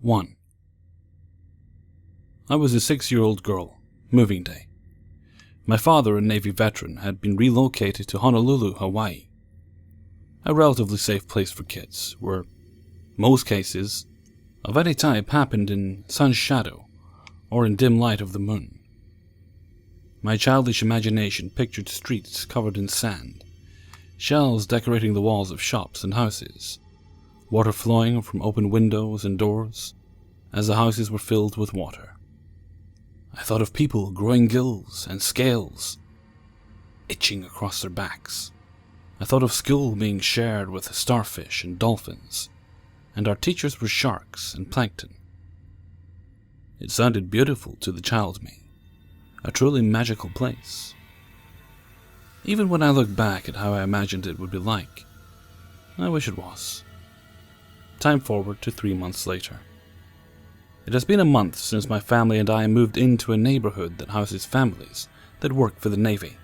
1. I was a 6-year-old girl, moving day. My father, a Navy veteran, had been relocated to Honolulu, Hawaii. A relatively safe place for kids, where most cases of any type happened in sun's shadow or in dim light of the moon. My childish imagination pictured streets covered in sand, shells decorating the walls of shops and houses, water flowing from open windows and doors as the houses were filled with water. I thought of people growing gills and scales, itching across their backs. I thought of school being shared with starfish and dolphins, and our teachers were sharks and plankton. It sounded beautiful to the child me, a truly magical place. Even when I look back at how I imagined it would be like, I wish it was. Time forward to 3 months later. It has been a month since my family and I moved into a neighborhood that houses families that work for the Navy.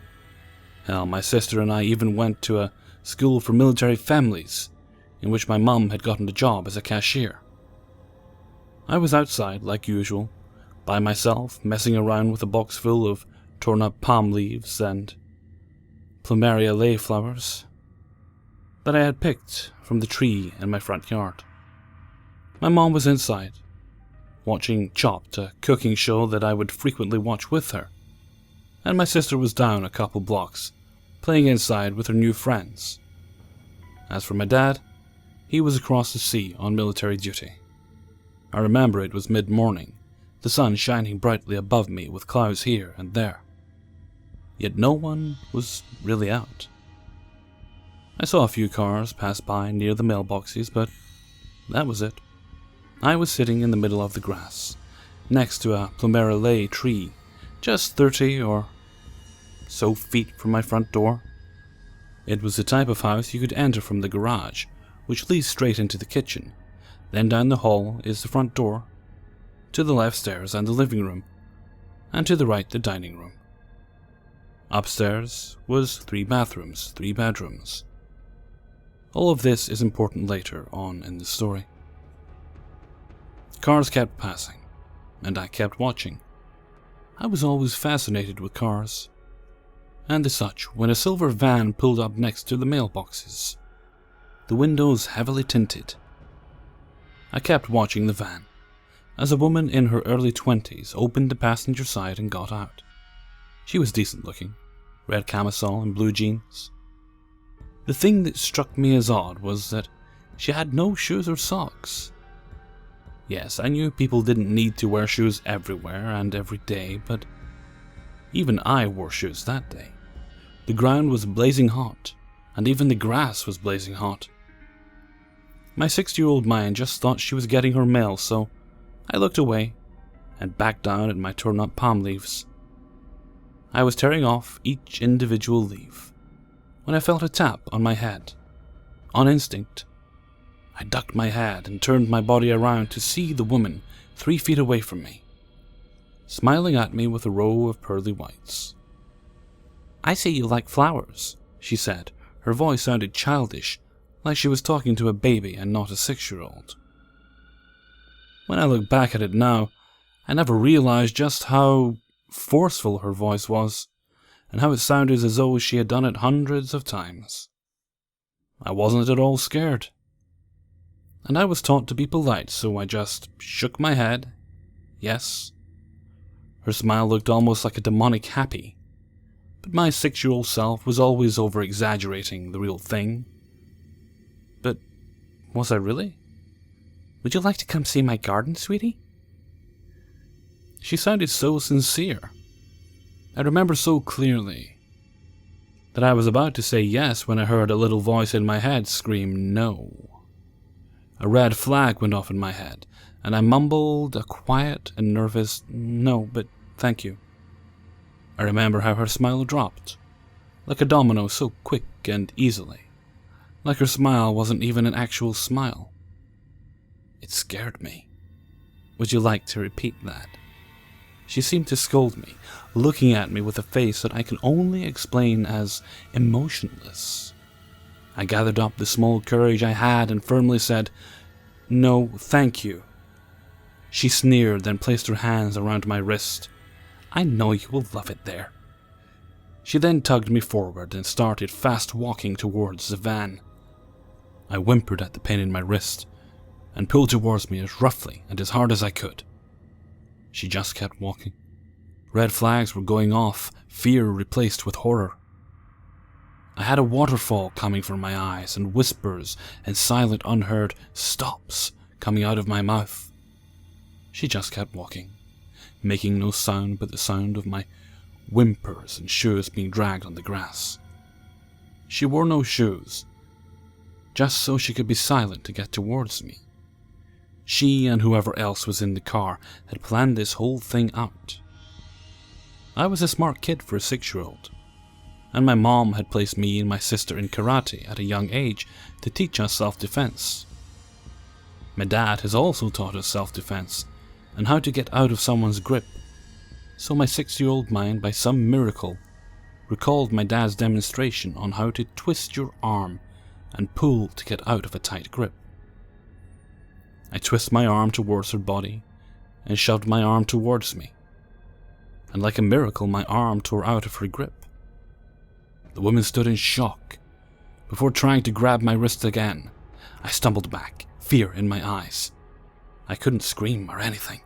Hell, my sister and I even went to a school for military families, in which my mum had gotten a job as a cashier. I was outside, like usual, by myself, messing around with a box full of torn-up palm leaves and plumeria lay flowers that I had picked from the tree in my front yard. My mom was inside, watching Chopped, a cooking show that I would frequently watch with her, and my sister was down a couple blocks, playing inside with her new friends. As for my dad, he was across the sea on military duty. I remember it was mid-morning, the sun shining brightly above me with clouds here and there. Yet no one was really out. I saw a few cars pass by near the mailboxes, but that was it. I was sitting in the middle of the grass, next to a plumeria lay tree, just 30 or so feet from my front door. It was the type of house you could enter from the garage, which leads straight into the kitchen. Then down the hall is the front door, to the left stairs and the living room, and to the right the dining room. Upstairs was 3 bathrooms, 3 bedrooms. All of this is important later on in the story. Cars kept passing, and I kept watching. I was always fascinated with cars. And as such, when a silver van pulled up next to the mailboxes, the windows heavily tinted, I kept watching the van, as a woman in her early 20s opened the passenger side and got out. She was decent looking, red camisole and blue jeans. The thing that struck me as odd was that she had no shoes or socks. Yes, I knew people didn't need to wear shoes everywhere and every day, but even I wore shoes that day. The ground was blazing hot, and even the grass was blazing hot. My 6-year-old mind just thought she was getting her mail, so I looked away and backed down at my torn-up palm leaves. I was tearing off each individual leaf when I felt a tap on my head. On instinct, I ducked my head and turned my body around to see the woman 3 feet away from me, smiling at me with a row of pearly whites. "I see you like flowers," she said. Her voice sounded childish, like she was talking to a baby and not a 6-year-old. When I look back at it now, I never realized just how forceful her voice was, and how it sounded as though she had done it hundreds of times. I wasn't at all scared. And I was taught to be polite, so I just shook my head. Yes. Her smile looked almost like a demonic happy, but my 6-year-old self was always over-exaggerating the real thing. But was I really? "Would you like to come see my garden, sweetie?" She sounded so sincere. I remember so clearly that I was about to say yes when I heard a little voice in my head scream no. A red flag went off in my head, and I mumbled a quiet and nervous "no, but thank you." I remember how her smile dropped, like a domino, so quick and easily, like her smile wasn't even an actual smile. It scared me. "Would you like to repeat that?" She seemed to scold me, looking at me with a face that I can only explain as emotionless. I gathered up the small courage I had and firmly said, "No, thank you." She sneered, then placed her hands around my wrist. "I know you will love it there." She then tugged me forward and started fast walking towards the van. I whimpered at the pain in my wrist and pulled towards me as roughly and as hard as I could. She just kept walking. Red flags were going off, fear replaced with horror. I had a waterfall coming from my eyes and whispers and silent unheard stops coming out of my mouth. She just kept walking, making no sound but the sound of my whimpers and shoes being dragged on the grass. She wore no shoes, just so she could be silent to get towards me. She and whoever else was in the car had planned this whole thing out. I was a smart kid for a 6-year-old, and my mom had placed me and my sister in karate at a young age to teach us self-defense. My dad has also taught us self-defense and how to get out of someone's grip, so my 6-year-old mind, by some miracle, recalled my dad's demonstration on how to twist your arm and pull to get out of a tight grip. I twisted my arm towards her body and shoved my arm towards me, and like a miracle my arm tore out of her grip. The woman stood in shock. Before trying to grab my wrist again, I stumbled back, fear in my eyes. I couldn't scream or anything.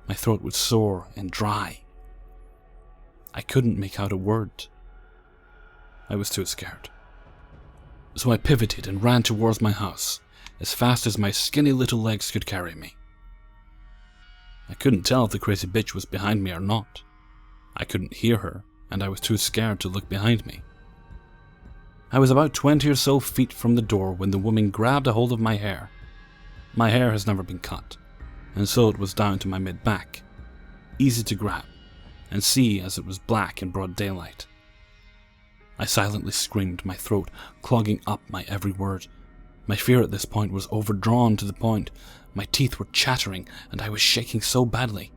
My throat was sore and dry. I couldn't make out a word. I was too scared. So I pivoted and ran towards my house, as fast as my skinny little legs could carry me. I couldn't tell if the crazy bitch was behind me or not. I couldn't hear her, and I was too scared to look behind me. I was about 20 or so feet from the door when the woman grabbed a hold of my hair. My hair has never been cut, and so it was down to my mid-back, easy to grab and see as it was black in broad daylight. I silently screamed, my throat clogging up my every word. My fear at this point was overdrawn to the point my teeth were chattering and I was shaking so badly.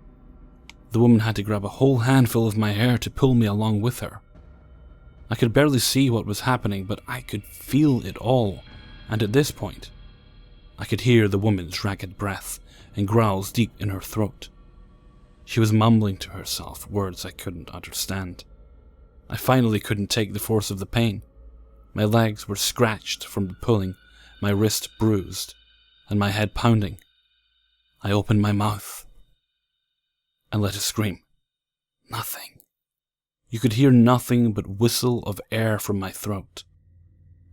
The woman had to grab a whole handful of my hair to pull me along with her. I could barely see what was happening, but I could feel it all, and at this point, I could hear the woman's ragged breath and growls deep in her throat. She was mumbling to herself words I couldn't understand. I finally couldn't take the force of the pain. My legs were scratched from the pulling, my wrist bruised, and my head pounding. I opened my mouth and let a scream. Nothing. You could hear nothing but whistle of air from my throat.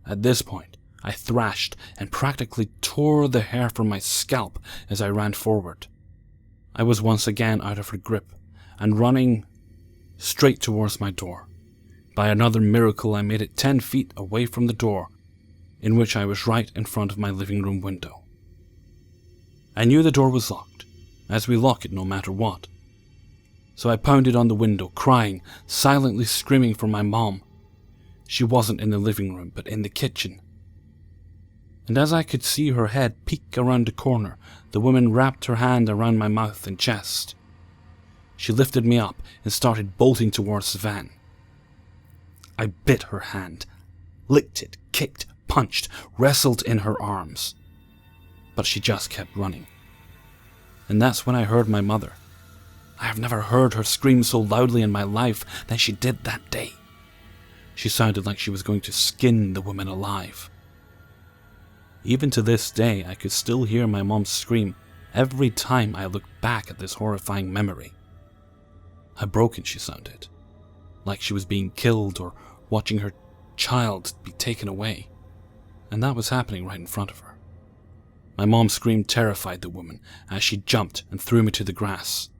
At this point, I thrashed and practically tore the hair from my scalp as I ran forward. I was once again out of her grip and running straight towards my door. By another miracle, I made it 10 feet away from the door, in which I was right in front of my living room window. I knew the door was locked, as we lock it no matter what. So I pounded on the window, crying, silently screaming for my mom. She wasn't in the living room, but in the kitchen. And as I could see her head peek around the corner, the woman wrapped her hand around my mouth and chest. She lifted me up and started bolting towards the van. I bit her hand, licked it, kicked, punched, wrestled in her arms. But she just kept running. And that's when I heard my mother. I have never heard her scream so loudly in my life than she did that day. She sounded like she was going to skin the woman alive. Even to this day, I could still hear my mom scream every time I looked back at this horrifying memory. How broken she sounded, like she was being killed or watching her child be taken away. And that was happening right in front of her. My mom screamed terrified the woman as she jumped and threw me to the grass.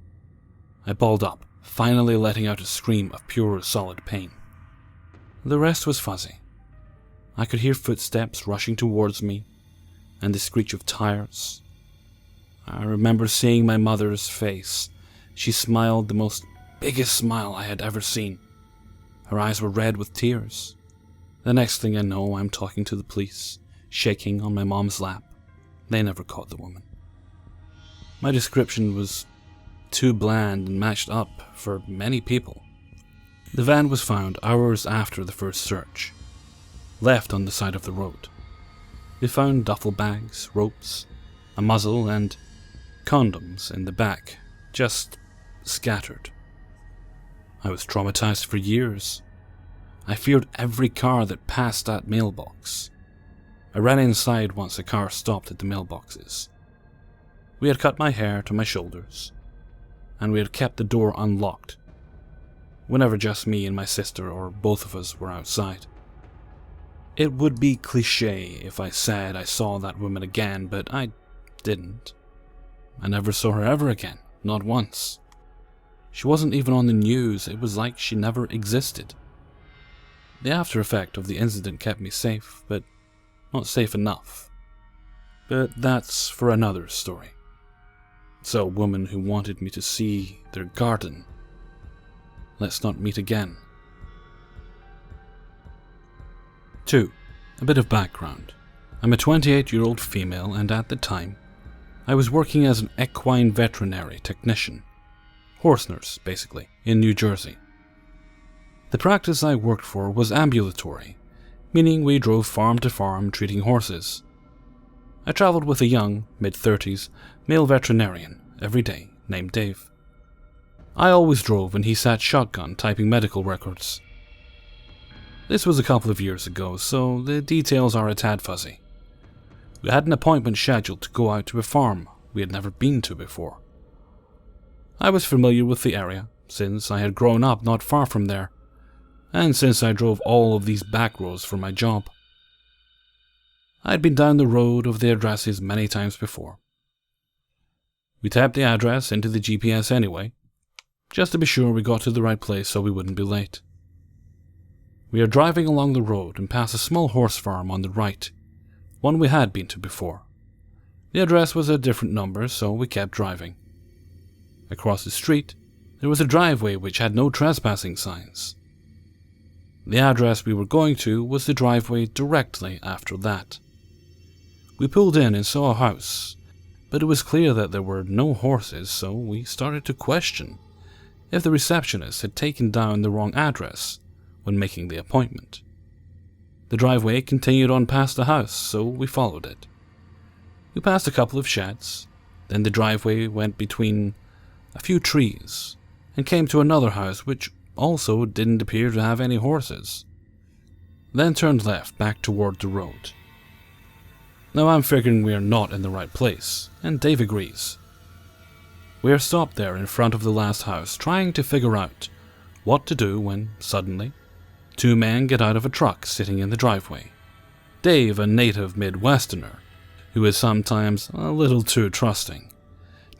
I balled up, finally letting out a scream of pure, solid pain. The rest was fuzzy. I could hear footsteps rushing towards me and the screech of tires. I remember seeing my mother's face. She smiled the most biggest smile I had ever seen. Her eyes were red with tears. The next thing I know, I'm talking to the police, shaking on my mom's lap. They never caught the woman. My description was too bland and matched up for many people. The van was found hours after the first search, left on the side of the road. They found duffel bags, ropes, a muzzle, and condoms in the back, just scattered. I was traumatized for years. I feared every car that passed that mailbox. I ran inside once a car stopped at the mailboxes. We had cut my hair to my shoulders, and we had kept the door unlocked whenever just me and my sister or both of us were outside. It would be cliché if I said I saw that woman again, but I didn't. I never saw her ever again, not once. She wasn't even on the news. It was like she never existed. The after effect of the incident kept me safe, but not safe enough. But that's for another story. So, woman who wanted me to see their garden, let's not meet again. 2. A bit of background. I'm a 28-year-old female, and at the time, I was working as an equine veterinary technician. Horse nurse, basically, in New Jersey. The practice I worked for was ambulatory, meaning we drove farm to farm treating horses. I traveled with a young, mid-30s, male veterinarian every day named Dave. I always drove and he sat shotgun typing medical records. This was a couple of years ago, so the details are a tad fuzzy. We had an appointment scheduled to go out to a farm we had never been to before. I was familiar with the area, since I had grown up not far from there, and since I drove all of these back roads for my job. I had been down the road of the addresses many times before. We tapped the address into the GPS anyway, just to be sure we got to the right place so we wouldn't be late. We are driving along the road and pass a small horse farm on the right, one we had been to before. The address was a different number, so we kept driving. Across the street, there was a driveway which had no trespassing signs. The address we were going to was the driveway directly after that. We pulled in and saw a house, but it was clear that there were no horses, so we started to question if the receptionist had taken down the wrong address when making the appointment. The driveway continued on past the house, so we followed it. We passed a couple of sheds, then the driveway went between a few trees and came to another house which also didn't appear to have any horses. Then turned left back toward the road. Now I'm figuring we are not in the right place, and Dave agrees. We are stopped there in front of the last house trying to figure out what to do when suddenly 2 men get out of a truck sitting in the driveway. Dave, a native Midwesterner, who is sometimes a little too trusting,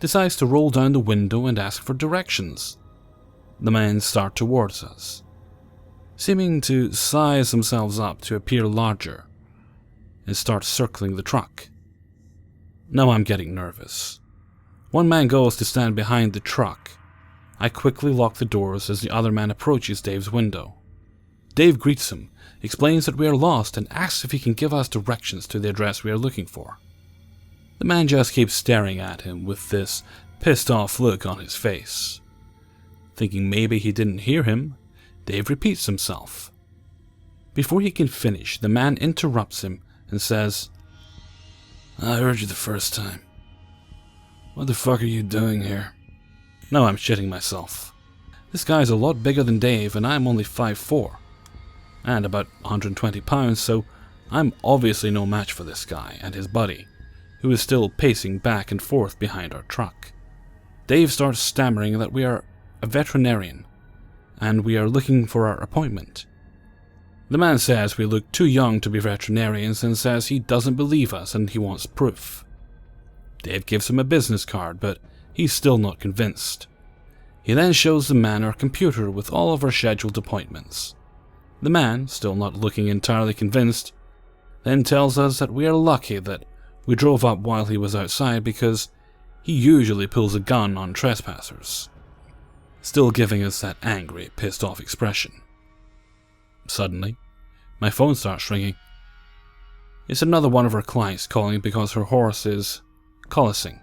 decides to roll down the window and ask for directions. The men start towards us, seeming to size themselves up to appear larger, and start circling the truck. Now I'm getting nervous. One man goes to stand behind the truck. I quickly lock the doors as the other man approaches Dave's window. Dave greets him, explains that we are lost, and asks if he can give us directions to the address we are looking for. The man just keeps staring at him with this pissed off look on his face. Thinking maybe he didn't hear him, Dave repeats himself. Before he can finish, the man interrupts him and says, "I heard you the first time. What the fuck are you doing here?" Now I'm shitting myself. This guy's a lot bigger than Dave, and I'm only 5'4", and about 120 pounds, so I'm obviously no match for this guy and his buddy, who is still pacing back and forth behind our truck. Dave starts stammering that we are a veterinarian, and we are looking for our appointment. The man says we look too young to be veterinarians and says he doesn't believe us and he wants proof. Dave gives him a business card, but he's still not convinced. He then shows the man our computer with all of our scheduled appointments. The man, still not looking entirely convinced, then tells us that we are lucky that we drove up while he was outside because he usually pulls a gun on trespassers, still giving us that angry, pissed off expression. Suddenly, my phone starts ringing. It's another one of our clients calling because her horse is cholicing,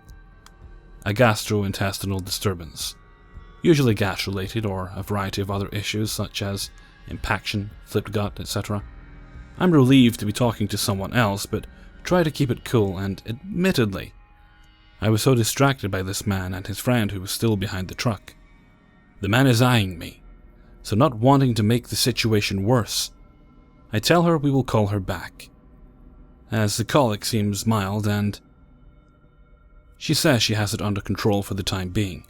a gastrointestinal disturbance, usually gas-related or a variety of other issues such as impaction, flipped gut, etc. I'm relieved to be talking to someone else, but try to keep it cool, and admittedly, I was so distracted by this man and his friend who was still behind the truck. The man is eyeing me, so not wanting to make the situation worse, I tell her we will call her back, as the colic seems mild and she says she has it under control for the time being.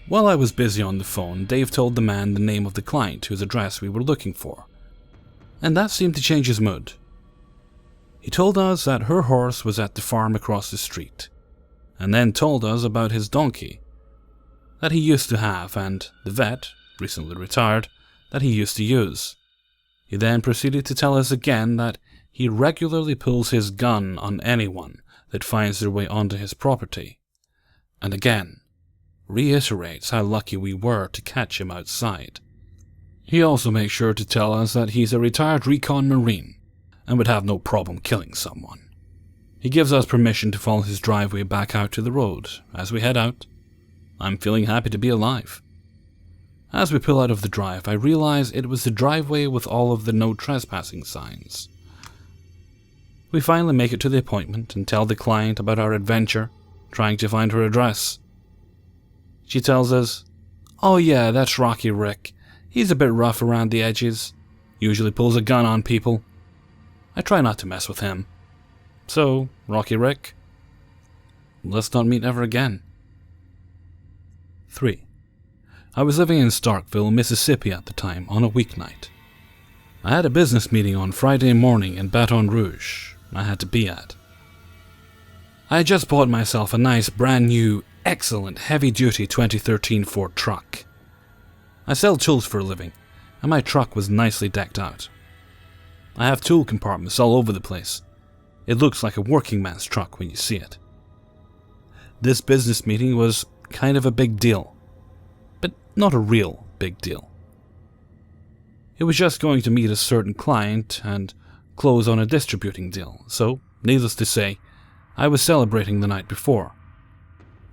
While I was busy on the phone, Dave told the man the name of the client whose address we were looking for, and that seemed to change his mood. He told us that her horse was at the farm across the street, and then told us about his donkey that he used to have and the vet, recently retired, that he used to use. He then proceeded to tell us again that he regularly pulls his gun on anyone that finds their way onto his property, and again reiterates how lucky we were to catch him outside. He also makes sure to tell us that he's a retired recon Marine and would have no problem killing someone. He gives us permission to follow his driveway back out to the road. As we head out, I'm feeling happy to be alive. As we pull out of the drive, I realize it was the driveway with all of the no trespassing signs. We finally make it to the appointment and tell the client about our adventure, trying to find her address. She tells us, "Oh yeah, that's Rocky Rick. He's a bit rough around the edges. Usually pulls a gun on people. I try not to mess with him. So, Rocky Rick, let's not meet ever again." 3. I was living in Starkville, Mississippi at the time, on a weeknight. I had a business meeting on Friday morning in Baton Rouge I had to be at. I had just bought myself a nice brand new, excellent heavy-duty 2013 Ford truck. I sell tools for a living, and my truck was nicely decked out. I have tool compartments all over the place. It looks like a working man's truck when you see it. This business meeting was kind of a big deal, but not a real big deal. It was just going to meet a certain client and close on a distributing deal, so, needless to say, I was celebrating the night before.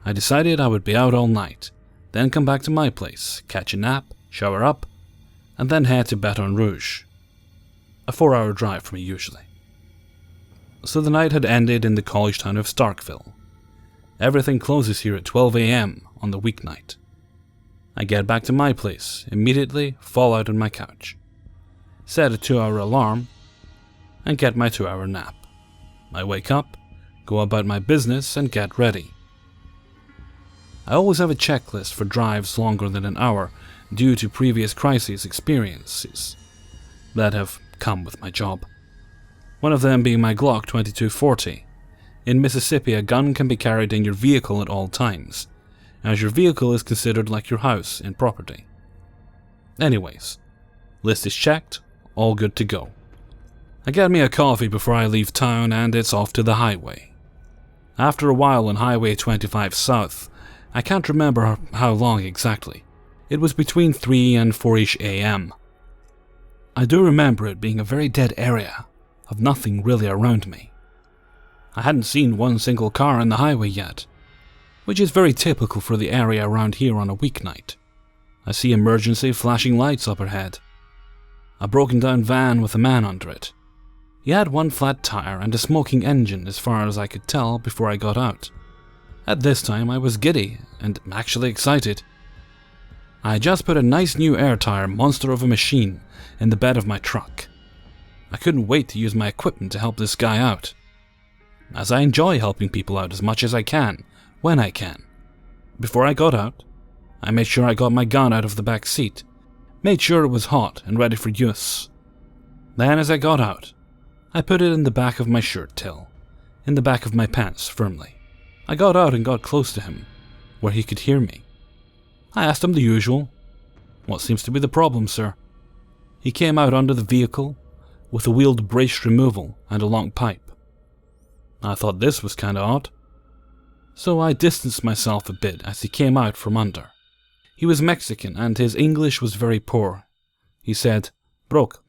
I decided I would be out all night, then come back to my place, catch a nap, shower up, and then head to Baton Rouge. A 4-hour drive for me usually. So the night had ended in the college town of Starkville. Everything closes here at 12 a.m. on the weeknight. I get back to my place, immediately fall out on my couch, set a 2-hour alarm, and get my 2-hour nap. I wake up, go about my business, and get ready. I always have a checklist for drives longer than an hour due to previous crises experiences that have come with my job. One of them being my Glock 2240. In Mississippi, a gun can be carried in your vehicle at all times, as your vehicle is considered like your house and property. Anyways, list is checked, all good to go. I get me a coffee before I leave town and it's off to the highway. After a while on Highway 25 South, I can't remember how long exactly. It was between 3 and 4-ish a.m. I do remember it being a very dead area, of nothing really around me. I hadn't seen one single car on the highway yet, which is very typical for the area around here on a weeknight. I see emergency flashing lights up ahead. A broken down van with a man under it. He had one flat tire and a smoking engine as far as I could tell before I got out. At this time I was giddy and actually excited. I had just put a nice new air tire monster of a machine in the bed of my truck. I couldn't wait to use my equipment to help this guy out, as I enjoy helping people out as much as I can, when I can. Before I got out, I made sure I got my gun out of the back seat, made sure it was hot and ready for use. Then as I got out, I put it in the back of my shirt tail, in the back of my pants firmly. I got out and got close to him, where he could hear me. I asked him the usual, "What seems to be the problem, sir?" He came out under the vehicle, with a wheeled brace removal and a long pipe. I thought this was kinda odd, so I distanced myself a bit as he came out from under. He was Mexican and his English was very poor. He said, broke,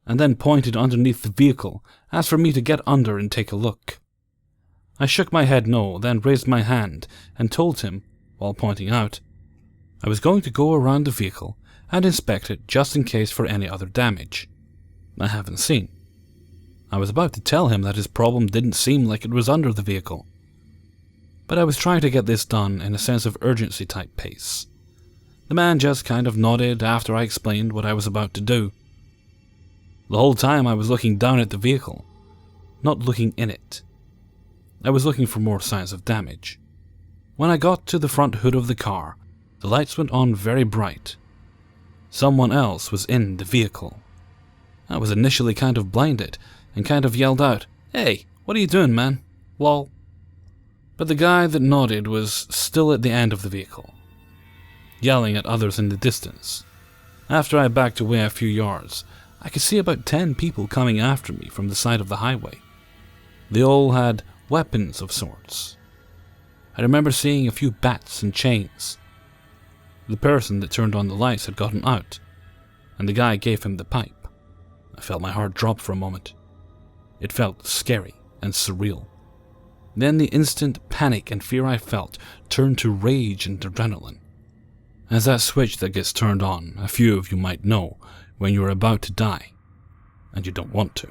and then pointed underneath the vehicle as for me to get under and take a look. I shook my head no, then raised my hand and told him, while pointing out, I was going to go around the vehicle and inspect it just in case for any other damage I haven't seen. I was about to tell him that his problem didn't seem like it was under the vehicle, but I was trying to get this done in a sense of urgency type pace. The man just kind of nodded after I explained what I was about to do. The whole time I was looking down at the vehicle, not looking in it. I was looking for more signs of damage. When I got to the front hood of the car, the lights went on very bright. Someone else was in the vehicle. I was initially kind of blinded and kind of yelled out, "Hey, what are you doing, man? Lol." But the guy that nodded was still at the end of the vehicle, yelling at others in the distance. After I backed away a few yards, I could see about 10 people coming after me from the side of the highway. They all had weapons of sorts. I remember seeing a few bats and chains. The person that turned on the lights had gotten out, and the guy gave him the pipe. I felt my heart drop for a moment. It felt scary and surreal. Then the instant panic and fear I felt turned to rage and adrenaline. As that switch that gets turned on, a few of you might know, when you are about to die, and you don't want to.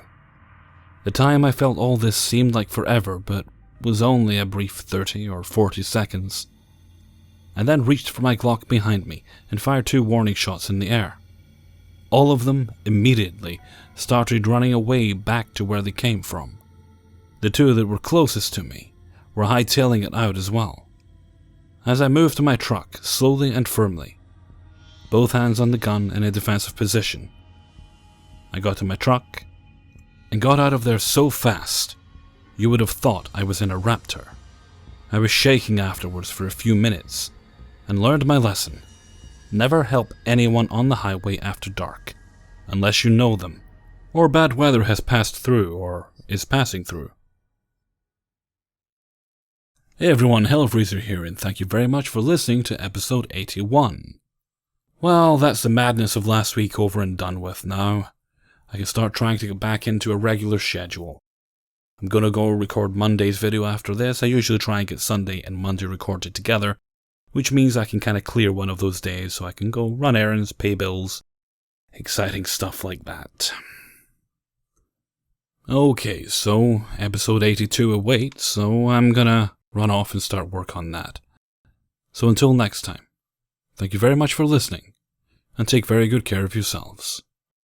The time I felt all this seemed like forever, but was only a brief 30 or 40 seconds. I then reached for my Glock behind me and fired 2 warning shots in the air. All of them immediately started running away back to where they came from. The 2 that were closest to me were hightailing it out as well. As I moved to my truck, slowly and firmly, both hands on the gun in a defensive position, I got to my truck and got out of there so fast, you would have thought I was in a raptor. I was shaking afterwards for a few minutes and learned my lesson. Never help anyone on the highway after dark, unless you know them, or bad weather has passed through or is passing through. Hey everyone, Hellfreezer here, and thank you very much for listening to episode 81. Well, that's the madness of last week over and done with now. I can start trying to get back into a regular schedule. I'm gonna go record Monday's video after this. I usually try and get Sunday and Monday recorded together, which means I can kind of clear one of those days so I can go run errands, pay bills, exciting stuff like that. Okay, so episode 82 awaits, so I'm gonna run off and start work on that. So until next time, thank you very much for listening, and take very good care of yourselves.